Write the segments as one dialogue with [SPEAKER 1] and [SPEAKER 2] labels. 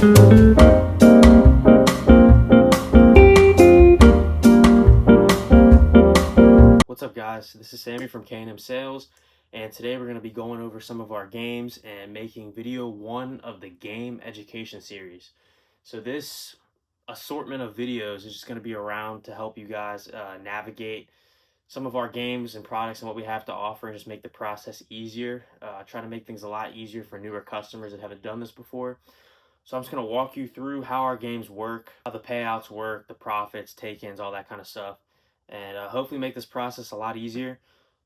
[SPEAKER 1] What's up, guys? This is Sammy from K&M Sales, and today we're going to be going over some of our games and making video 1 of the game education series. So this assortment of videos is just going to be around to help you guys navigate some of our games and products and what we have to offer, and just make the process easier. Try to make things a lot easier for newer customers that haven't done this before. So I'm just going to walk you through how our games work, how the payouts work, the profits, take-ins, all that kind of stuff, and hopefully make this process a lot easier.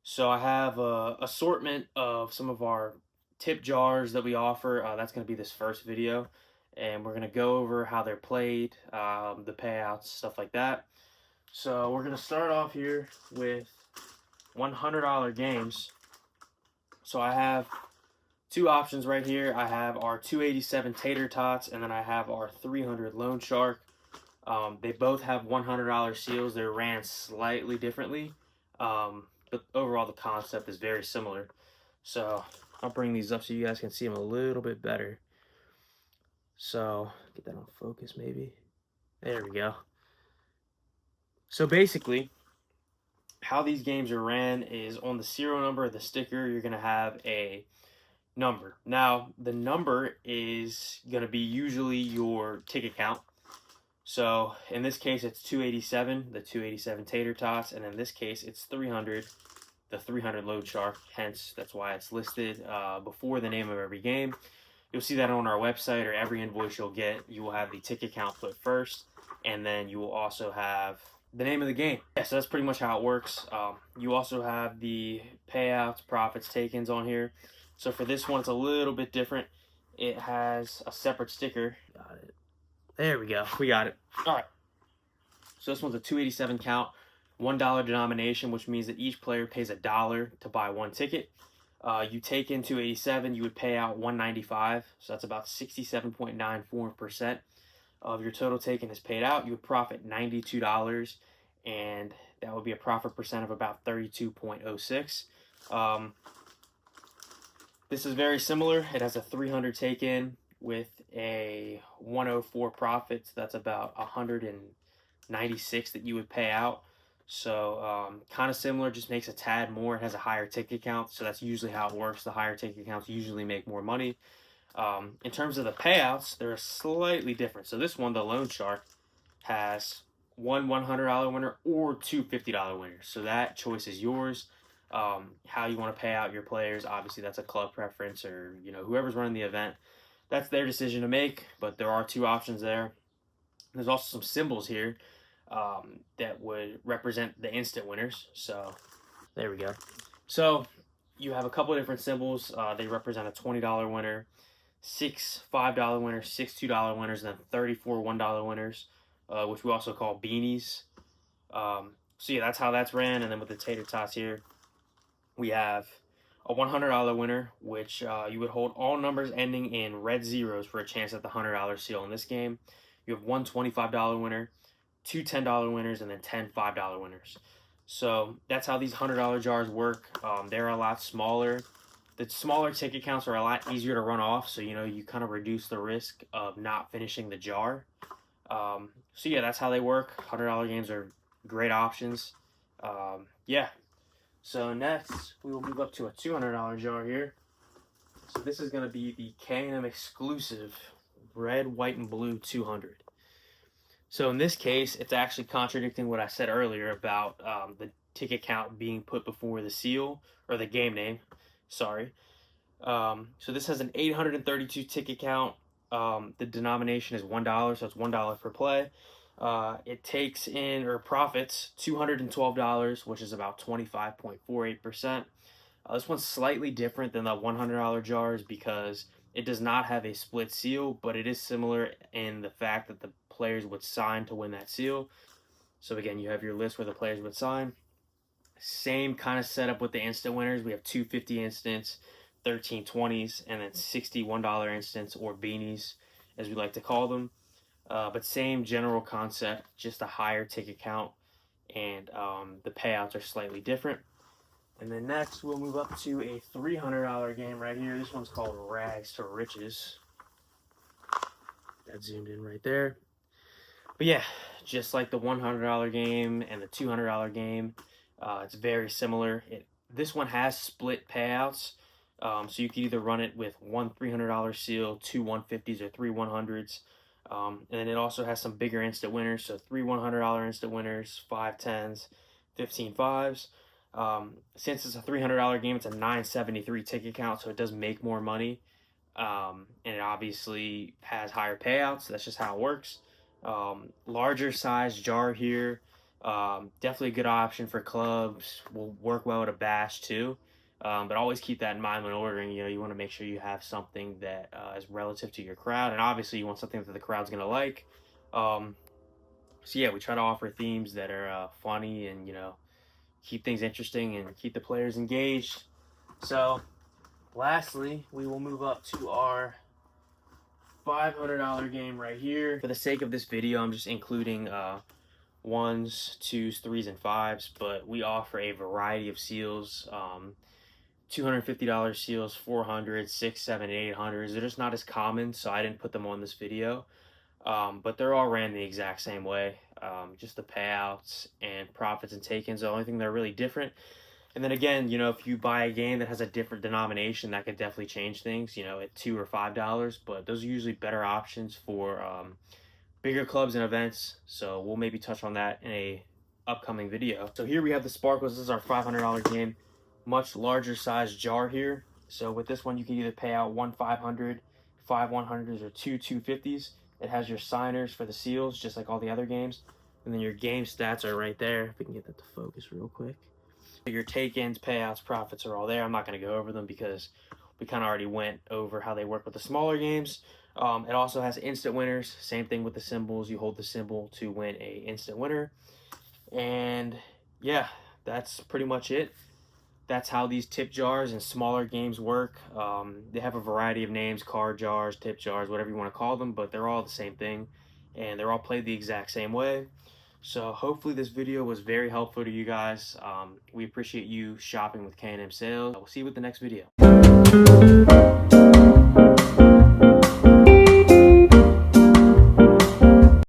[SPEAKER 1] So I have a assortment of some of our tip jars that we offer. That's going to be this first video, and we're going to go over how they're played, the payouts, stuff like that. So we're going to start off here with $100 games. So I have two options right here. I have our 287 Tater Tots, and then I have our 300 Loan Shark. They both have $100 seals. They're ran slightly differently, but overall the concept is very similar. So I'll bring these up so you guys can see them a little bit better. So get that on focus maybe. There we go. So basically, how these games are ran is on the serial number of the sticker, you're going to have a number. Now, the number is going to be usually your ticket count. So in this case, it's 287, the 287 Tater Tots, and in this case, it's 300, the 300 Loan Shark. Hence, that's why it's listed before the name of every game. You'll see that on our website, or every invoice you'll get, you will have the ticket count put first, and then you will also have the name of the game. Yeah, so that's pretty much how it works. You also have the payouts, profits, take-ins on here. So for this one, it's a little bit different. It has a separate sticker. Got it. There we go. We got it. All right. So this one's a 287 count, $1 denomination, which means that each player pays $1 to buy one ticket. You take in 287, you would pay out 195, so that's about 67.94% of your total taken is paid out. You would profit $92, and that would be a profit percent of about 32.06. This is very similar. It has a 300 take-in with a 104 profit. So that's about 196 that you would pay out. So kind of similar, just makes a tad more. It has a higher ticket count, so that's usually how it works. The higher ticket counts usually make more money. In terms of the payouts, they're slightly different. So this one, the Loan Shark, has one $100 winner or two $50 winners. So that choice is yours. How you want to pay out your players, obviously that's a club preference, or whoever's running the event, that's their decision to make. But there are two options there. There's also some symbols here that would represent the instant winners. So there we go. So you have a couple of different symbols. They represent a $20 winner, 6 $5 winners, 6 $2 winners, and then 34 $1 winners, which we also call beanies. So yeah, that's how that's ran. And then with the Tater Tots here, we have a $100 winner, which you would hold all numbers ending in red zeros for a chance at the $100 seal in this game. You have one $25 winner, two $10 winners, and then 10 $5 winners. So that's how these $100 jars work. They're a lot smaller. The smaller ticket counts are a lot easier to run off, so you kind of reduce the risk of not finishing the jar. So yeah, that's how they work. $100 games are great options. Yeah. So next, we will move up to a $200 jar here. So this is going to be the K&M exclusive red, white, and blue 200. So in this case, it's actually contradicting what I said earlier about the ticket count being put before the seal, or the game name. Sorry. So this has an 832 ticket count. The denomination is $1, so it's $1 per play. It takes in, or profits, $212, which is about 25.48%. This one's slightly different than the $100 jars because it does not have a split seal, but it is similar in the fact that the players would sign to win that seal. So again, you have your list where the players would sign. Same kind of setup with the instant winners. We have 250 instants, 13 20s, and then 61 $1 instants, or beanies as we like to call them. But same general concept, just a higher ticket count, and the payouts are slightly different. And then next, we'll move up to a $300 game right here. This one's called Rags to Riches. that zoomed in right there. But yeah, just like the $100 game and the $200 game, it's very similar. This one has split payouts, so you can either run it with one $300 seal, two 150s, or three 100s. And then it also has some bigger instant winners, so three $100 instant winners, five 10s, 15 fives. Since it's a $300 game, it's a $973 ticket count, so it does make more money. And it obviously has higher payouts. So that's just how it works. Larger size jar here. Definitely a good option for clubs. Will work well at a bash too. But always keep that in mind when ordering. You know, you want to make sure you have something that is relative to your crowd, and obviously you want something that the crowd's gonna like. So yeah, we try to offer themes that are funny and, you know, keep things interesting and keep the players engaged. So lastly, we will move up to our $500 game right here. For the sake of this video, I'm just including ones, twos, threes, and fives, but we offer a variety of seals. $250 seals, 400, 6, 7, 800s. They're just not as common, so I didn't put them on this video. But they're all ran the exact same way. Just the payouts and profits and take-ins, the only thing they're really different. And then again, you know, if you buy a game that has a different denomination, that could definitely change things, you know, at $2 or $5. But those are usually better options for bigger clubs and events. So we'll maybe touch on that in a upcoming video. So here we have the Sparkles. This is our $500 game. Much larger size jar here. So with this one, you can either pay out one 500, five 100s, or two 250s. It has your signers for the seals, just like all the other games. And then your game stats are right there. If we can get that to focus real quick. Your take-ins, payouts, profits are all there. I'm not going to go over them because we kind of already went over how they work with the smaller games. It also has instant winners. Same thing with the symbols. You hold the symbol to win a instant winner. And yeah, that's pretty much it. That's how these tip jars and smaller games work. They have a variety of names: card jars, tip jars, whatever you want to call them, but they're all the same thing, and they're all played the exact same way. So hopefully this video was very helpful to you guys. We appreciate you shopping with K&M Sales. We'll see you with the next video.